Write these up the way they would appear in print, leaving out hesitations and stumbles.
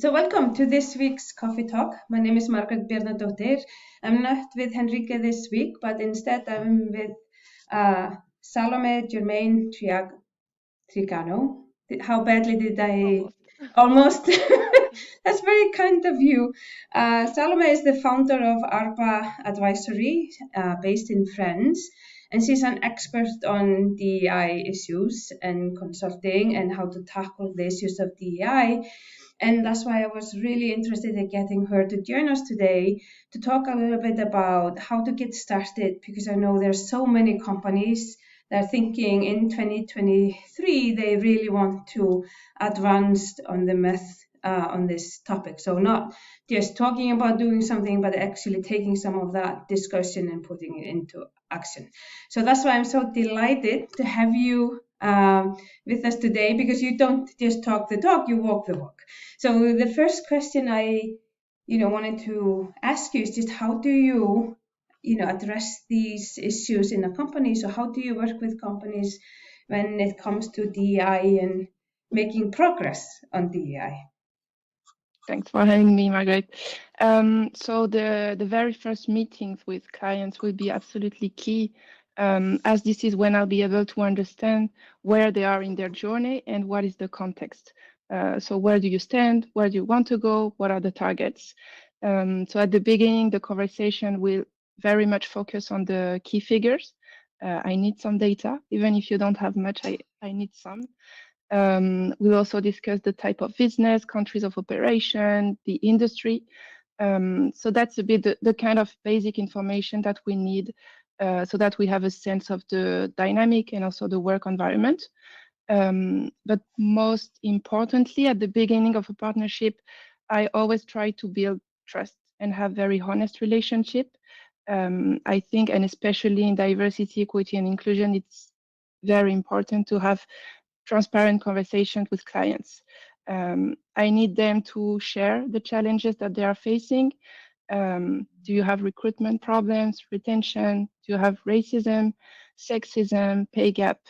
So welcome to this week's Coffee Talk. My name is Margaret Bjarnadóttir. I'm not with Henrique this week, but instead I'm with Salomé Germain Trigano. How badly did I? Almost. That's very kind of you. Salomé is the founder of ARPA Advisory, based in France, and she's an expert on DEI issues and consulting and how to tackle the issues of DEI. And that's why I was really interested in getting her to join us today to talk a little bit about how to get started, because I know there's so many companies that are thinking in 2023 they really want to advance on the math on this topic. So not just talking about doing something, but actually taking some of that discussion and putting it into action. So that's why I'm so delighted to have you with us today, because you don't just talk the talk, you walk the walk. So the first question I wanted to ask you is just how do you address these issues in a company? So how do you work with companies when it comes to DEI and making progress on DEI? Thanks for having me, Margaret. So the very first meetings with clients will be absolutely key, as this is when I'll be able to understand where they are in their journey and what is the context. So where do you stand? Where do you want to go? What are the targets? So at the beginning, the conversation will very much focus on the key figures. I need some data. Even if you don't have much, I need some. We'll also discuss the type of business, countries of operation, the industry. So that's a bit the kind of basic information that we need so that we have a sense of the dynamic and also the work environment. But most importantly, at the beginning of a partnership, I always try to build trust and have very honest relationship. I think, and especially in diversity, equity, and inclusion, it's very important to have transparent conversations with clients. I need them to share the challenges that they are facing. Do you have recruitment problems, retention? Do you have racism, sexism, pay gap?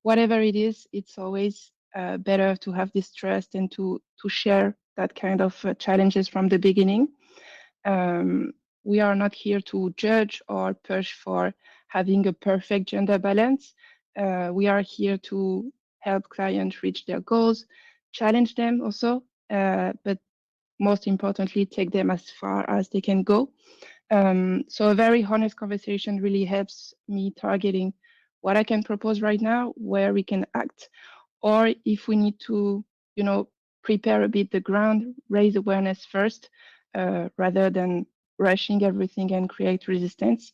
Whatever it is, it's always better to have this trust and to share that kind of challenges from the beginning. We are not here to judge or push for having a perfect gender balance. We are here to help clients reach their goals, challenge them also, but most importantly, take them as far as they can go. So a very honest conversation really helps me targeting what I can propose right now, where we can act, or if we need to, prepare a bit the ground, raise awareness first, rather than rushing everything and create resistance.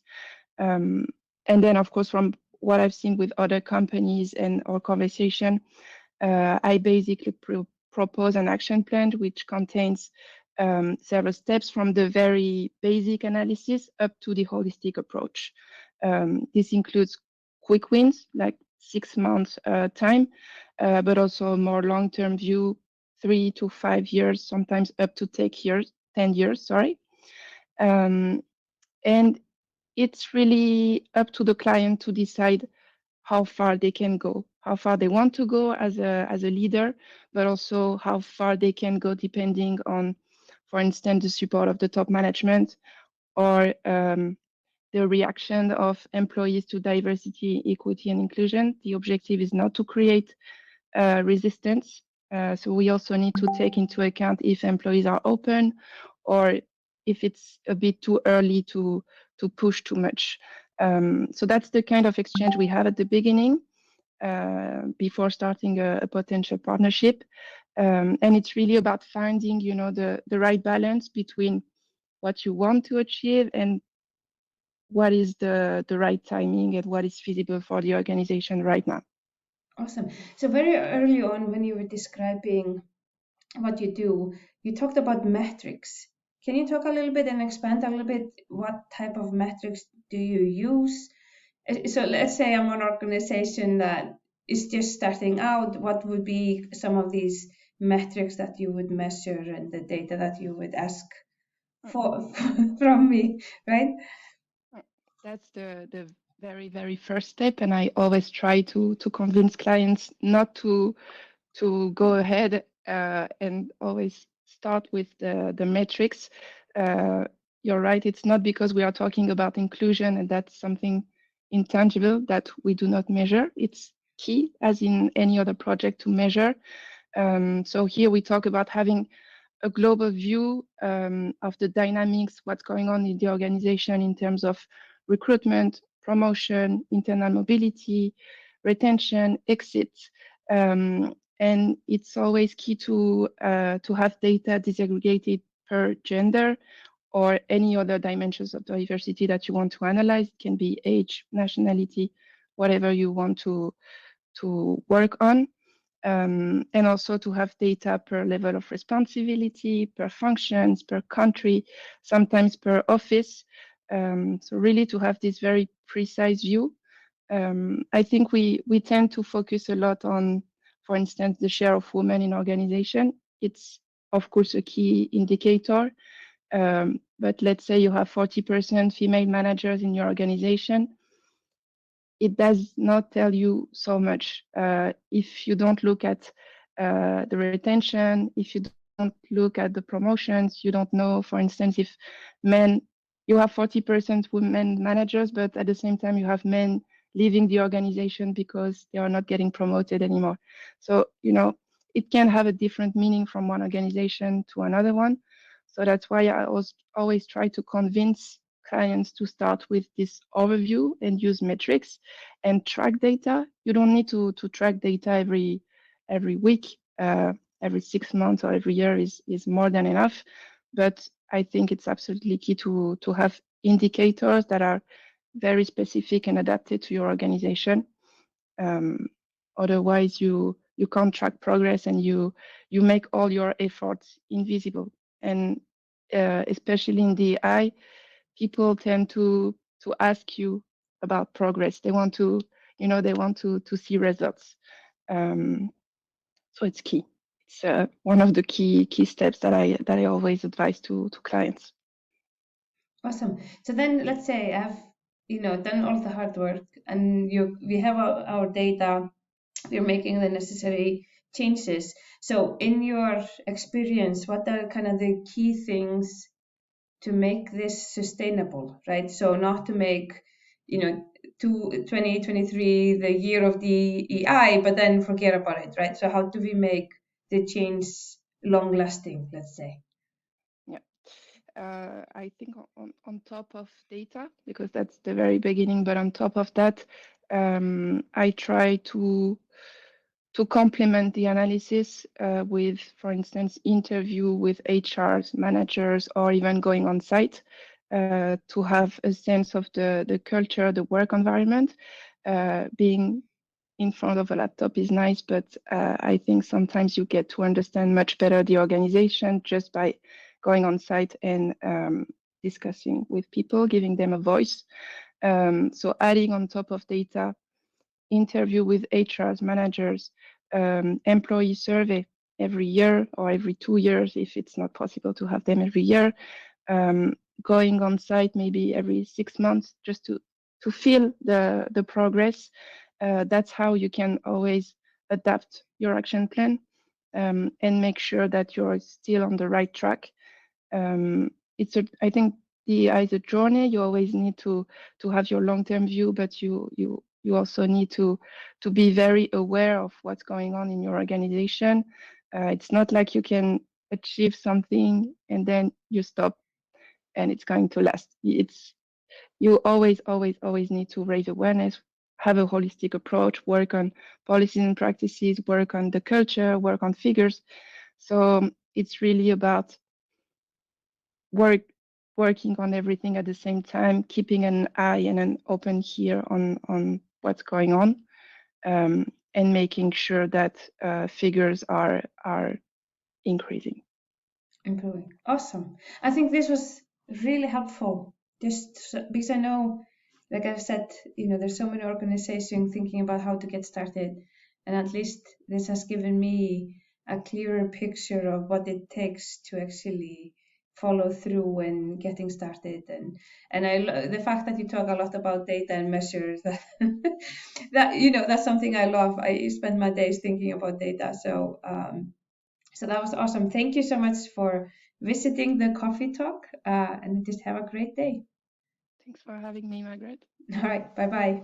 And then, of course, from what I've seen with other companies and our conversation, I basically propose an action plan which contains several steps from the very basic analysis up to the holistic approach. This includes quick wins, like 6 months time, but also a more long-term view, 3 to 5 years, sometimes up to 10 years, sorry. And it's really up to the client to decide how far they can go, how far they want to go as a leader, but also how far they can go depending on, for instance, the support of the top management or the reaction of employees to diversity, equity, and inclusion. The objective is not to create resistance. So we also need to take into account if employees are open or if it's a bit too early to push too much. So that's the kind of exchange we have at the beginning before starting a potential partnership. And it's really about finding, the right balance between what you want to achieve and what is the right timing and what is feasible for the organization right now. Awesome. So very early on when you were describing what you do, you talked about metrics. Can you talk a little bit and expand a little bit what type of metrics do you use? So let's say I'm an organization that is just starting out. What would be some of these metrics that you would measure and the data that you would ask for from me, right? That's the very, very first step. And I always try to convince clients not to go ahead and always start with the metrics. You're right, it's not because we are talking about inclusion and that's something intangible that we do not measure. It's key, as in any other project, to measure. So here we talk about having a global view of the dynamics, what's going on in the organization in terms of recruitment, promotion, internal mobility, retention, exit. And it's always key to have data disaggregated per gender or any other dimensions of diversity that you want to analyze. It can be age, nationality, whatever you want to work on. And also to have data per level of responsibility, per functions, per country, sometimes per office. So really to have this very precise view. I think we tend to focus a lot on, for instance, the share of women in organization. It's of course a key indicator, but let's say you have 40% female managers in your organization. It does not tell you so much. If you don't look at the retention, if you don't look at the promotions, you don't know, for instance, if men, you have 40% women managers, but at the same time, you have men leaving the organization because they are not getting promoted anymore. So, it can have a different meaning from one organization to another one. So that's why I always try to convince clients to start with this overview and use metrics and track data. You don't need to track data every week, every 6 months or every year is more than enough. But I think it's absolutely key to have indicators that are very specific and adapted to your organization. Otherwise, you can't track progress and you make all your efforts invisible. And especially in DEI, people tend to ask you about progress. They want to, they want to see results. So it's key. It's one of the key steps that I always advise to clients. Awesome. So then let's say I've, done all the hard work and we have our data, we're making the necessary changes. So in your experience, what are kind of the key things to make this sustainable, right? So not to make, 2023 the year of the EI, but then forget about it, right? So how do we make the change long lasting, let's say? Yeah. I think on top of data, because that's the very beginning, but on top of that, I try to complement the analysis with, for instance, interview with HRs, managers, or even going on site to have a sense of the culture, the work environment. Being in front of a laptop is nice, but I think sometimes you get to understand much better the organization just by going on site and discussing with people, giving them a voice. So adding on top of data, interview with HRs, managers, employee survey every year or every 2 years if it's not possible to have them every year. Going on site maybe every 6 months just to feel the progress. That's how you can always adapt your action plan and make sure that you're still on the right track. I think DEI is a journey. You always need to have your long-term view, but you also need to be very aware of what's going on in your organization. It's not like you can achieve something and then you stop and it's going to last. You always need to raise awareness, have a holistic approach, work on policies and practices, work on the culture, work on figures. So it's really about working on everything at the same time, keeping an eye and an open ear on what's going on, and making sure that figures are increasing. Improving. Awesome. I think this was really helpful just because I know, like I've said, there's so many organizations thinking about how to get started. And at least this has given me a clearer picture of what it takes to actually follow through when getting started. And the fact that you talk a lot about data and measures that, that's something I love. I spend my days thinking about data. So So that was awesome. Thank you so much for visiting the coffee talk, and just have a great day. Thanks for having me, Margaret. All right, bye-bye.